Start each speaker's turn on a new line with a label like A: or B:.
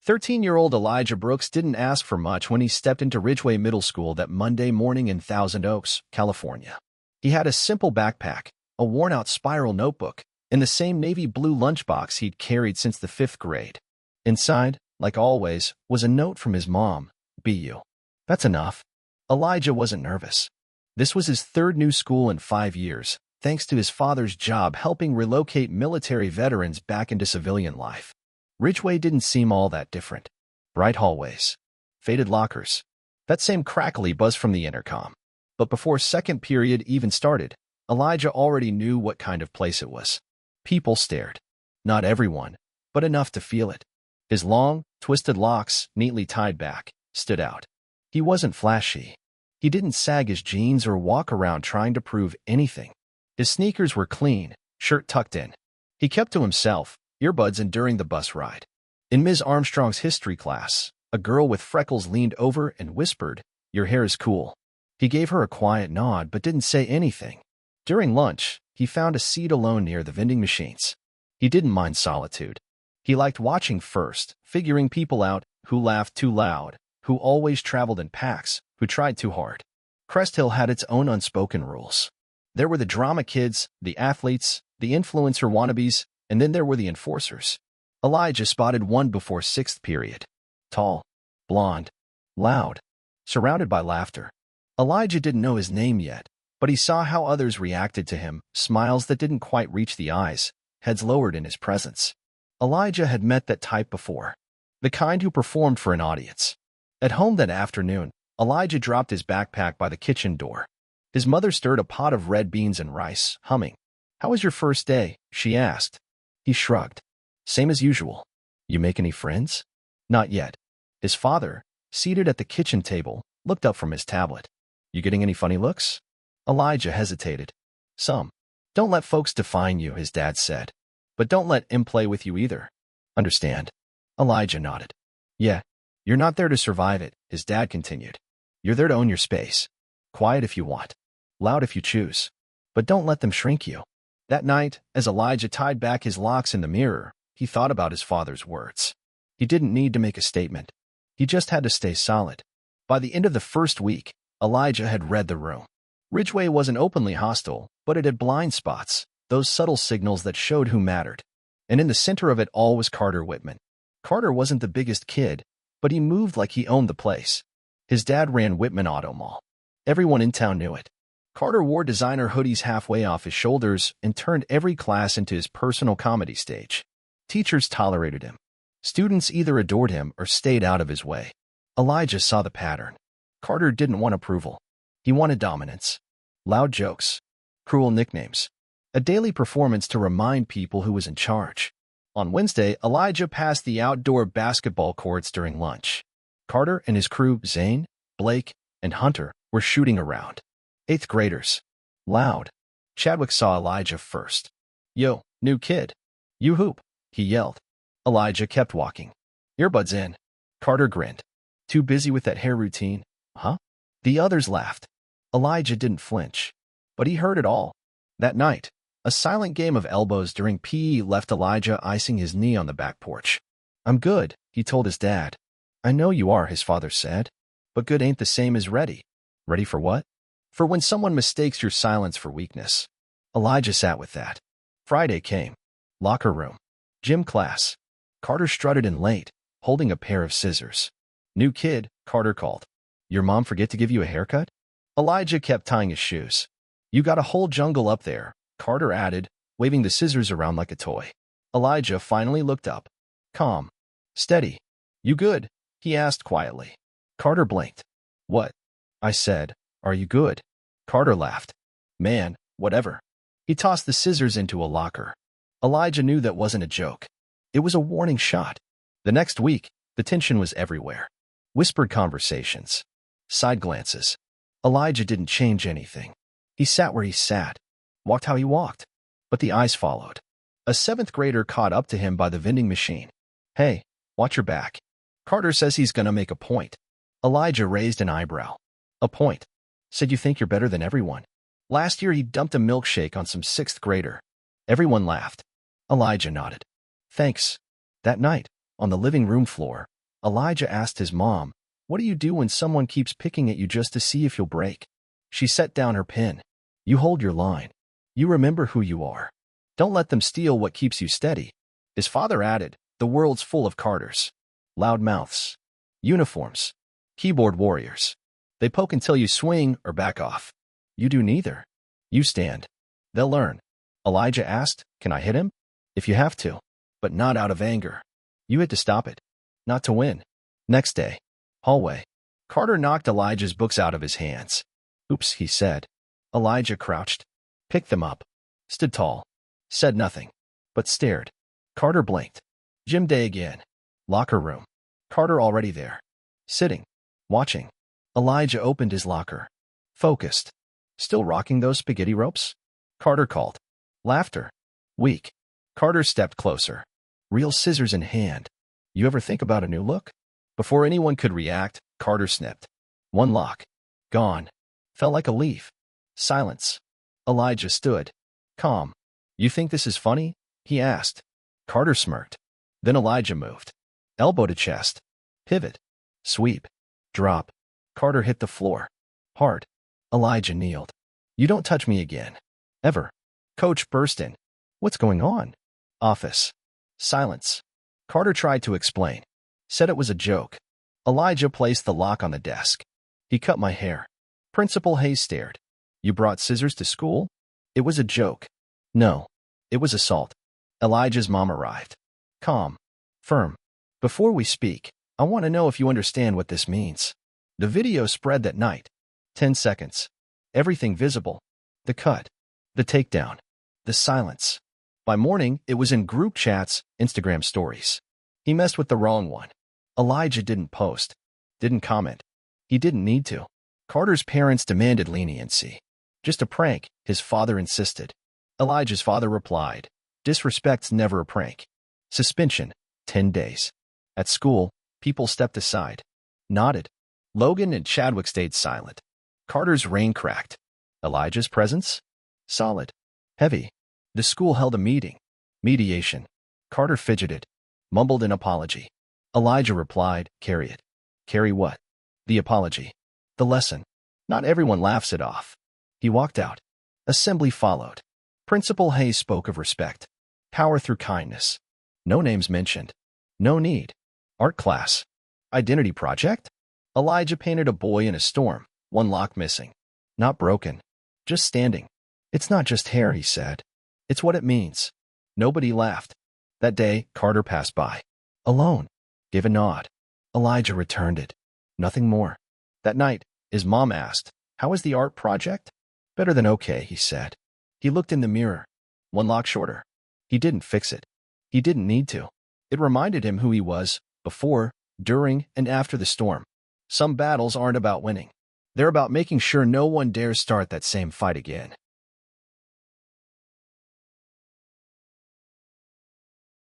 A: 13-year-old Elijah Brooks didn't ask for much when he stepped into Ridgeway Middle School that Monday morning in Thousand Oaks, California. He had a simple backpack, a worn-out spiral notebook, and the same navy blue lunchbox he'd carried since the 5th grade. Inside, like always, was a note from his mom, "Bu. That's enough." Elijah wasn't nervous. This was his third new school in 5 years, thanks to his father's job helping relocate military veterans back into civilian life. Ridgeway didn't seem all that different. Bright hallways, faded lockers, that same crackly buzz from the intercom. But before second period even started, Elijah already knew what kind of place it was. People stared. Not everyone, but enough to feel it. His long, twisted locks, neatly tied back, stood out. He wasn't flashy. He didn't sag his jeans or walk around trying to prove anything. His sneakers were clean, shirt tucked in. He kept to himself, earbuds in during the bus ride. In Ms. Armstrong's history class, a girl with freckles leaned over and whispered, "Your hair is cool." He gave her a quiet nod but didn't say anything. During lunch, he found a seat alone near the vending machines. He didn't mind solitude. He liked watching first, figuring people out, who laughed too loud, who always traveled in packs, who tried too hard. Crest Hill had its own unspoken rules. There were the drama kids, the athletes, the influencer wannabes, and then there were the enforcers. Elijah spotted one before 6th period. Tall, blonde, loud, surrounded by laughter. Elijah didn't know his name yet, but he saw how others reacted to him, smiles that didn't quite reach the eyes, heads lowered in his presence. Elijah had met that type before, the kind who performed for an audience. At home that afternoon, Elijah dropped his backpack by the kitchen door. His mother stirred a pot of red beans and rice, humming. "How was your first day?" she asked. He shrugged. "Same as usual." "You make any friends?" "Not yet." His father, seated at the kitchen table, looked up from his tablet. "You getting any funny looks?" Elijah hesitated. "Some." "Don't let folks define you," his dad said. "But don't let him play with you either." "Understand?" Elijah nodded. "Yeah. You're not there to survive it," his dad continued. "You're there to own your space. Quiet if you want. Loud if you choose. But don't let them shrink you." That night, as Elijah tied back his locks in the mirror, he thought about his father's words. He didn't need to make a statement. He just had to stay solid. By the end of the first week, Elijah had read the room. Ridgeway wasn't openly hostile, but it had blind spots, those subtle signals that showed who mattered. And in the center of it all was Carter Whitman. Carter wasn't the biggest kid, but he moved like he owned the place. His dad ran Whitman Auto Mall. Everyone in town knew it. Carter wore designer hoodies halfway off his shoulders and turned every class into his personal comedy stage. Teachers tolerated him. Students either adored him or stayed out of his way. Elijah saw the pattern. Carter didn't want approval. He wanted dominance. Loud jokes. Cruel nicknames. A daily performance to remind people who was in charge. On Wednesday, Elijah passed the outdoor basketball courts during lunch. Carter and his crew, Zane, Blake, and Hunter, were shooting around. 8th graders. Loud. Chadwick saw Elijah first. "Yo, new kid. You hoop," he yelled. Elijah kept walking. Earbuds in. Carter grinned. "Too busy with that hair routine, huh?" The others laughed. Elijah didn't flinch. But he heard it all. That night, a silent game of elbows during PE left Elijah icing his knee on the back porch. "I'm good," he told his dad. "I know you are," his father said. "But good ain't the same as ready." "Ready for what?" "For when someone mistakes your silence for weakness." Elijah sat with that. Friday came. Locker room. Gym class. Carter strutted in late, holding a pair of scissors. "New kid," Carter called. "Your mom forget to give you a haircut?" Elijah kept tying his shoes. "You got a whole jungle up there," Carter added, waving the scissors around like a toy. Elijah finally looked up. Calm. Steady. "You good?" he asked quietly. Carter blinked. "What?" I said. "Are you good?" Carter laughed. "Man, whatever." He tossed the scissors into a locker. Elijah knew that wasn't a joke. It was a warning shot. The next week, the tension was everywhere. Whispered conversations. Side glances. Elijah didn't change anything. He sat where he sat, walked how he walked. But the eyes followed. A 7th grader caught up to him by the vending machine. "Hey, watch your back. Carter says he's gonna make a point." Elijah raised an eyebrow. "A point?" "Said you think you're better than everyone. Last year he dumped a milkshake on some 6th grader." Everyone laughed. Elijah nodded. "Thanks." That night, on the living room floor, Elijah asked his mom, "What do you do when someone keeps picking at you just to see if you'll break?" She set down her pen. "You hold your line. You remember who you are. Don't let them steal what keeps you steady." His father added, "The world's full of Carters. Loud mouths. Uniforms. Keyboard warriors. They poke until you swing or back off. You do neither. You stand. They'll learn." Elijah asked, "Can I hit him?" "If you have to, but not out of anger. You had to stop it. Not to win." Next day. Hallway. Carter knocked Elijah's books out of his hands. "Oops," he said. Elijah crouched, picked them up, stood tall, said nothing, but stared. Carter blinked. Gym day again. Locker room. Carter already there. Sitting. Watching. Elijah opened his locker. Focused. "Still rocking those spaghetti ropes?" Carter called. Laughter. Weak. Carter stepped closer. Real scissors in hand. "You ever think about a new look?" Before anyone could react, Carter snipped. One lock. Gone. Fell like a leaf. Silence. Elijah stood. Calm. "You think this is funny?" he asked. Carter smirked. Then Elijah moved. Elbow to chest. Pivot. Sweep. Drop. Carter hit the floor. Hard. Elijah kneeled. "You don't touch me again. Ever." Coach burst in. "What's going on?" Office. Silence. Carter tried to explain. Said it was a joke. Elijah placed the lock on the desk. "He cut my hair." Principal Hayes stared. "You brought scissors to school?" "It was a joke." "No. It was assault." Elijah's mom arrived. Calm. Firm. "Before we speak, I want to know if you understand what this means." The video spread that night. 10 seconds. Everything visible. The cut. The takedown. The silence. By morning, it was in group chats, Instagram stories. He messed with the wrong one. Elijah didn't post. Didn't comment. He didn't need to. Carter's parents demanded leniency. "Just a prank," his father insisted. Elijah's father replied, "Disrespect's never a prank." Suspension. 10 days. At school, people stepped aside. Nodded. Logan and Chadwick stayed silent. Carter's reign cracked. Elijah's presence? Solid. Heavy. The school held a meeting. Mediation. Carter fidgeted. Mumbled an apology. Elijah replied, "Carry it." "Carry what?" "The apology. The lesson." Not everyone laughs it off. He walked out. Assembly followed. Principal Hayes spoke of respect. Power through kindness. No names mentioned. No need. Art class. Identity project? Elijah painted a boy in a storm, one lock missing. Not broken. Just standing. "It's not just hair," he said. "It's what it means." Nobody laughed. That day, Carter passed by. Alone. Gave a nod. Elijah returned it. Nothing more. That night, his mom asked, "How is the art project?" "Better than okay," he said. He looked in the mirror. One lock shorter. He didn't fix it. He didn't need to. It reminded him who he was, before, during, and after the storm. Some battles aren't about winning. They're about making sure no one dares start that same fight again.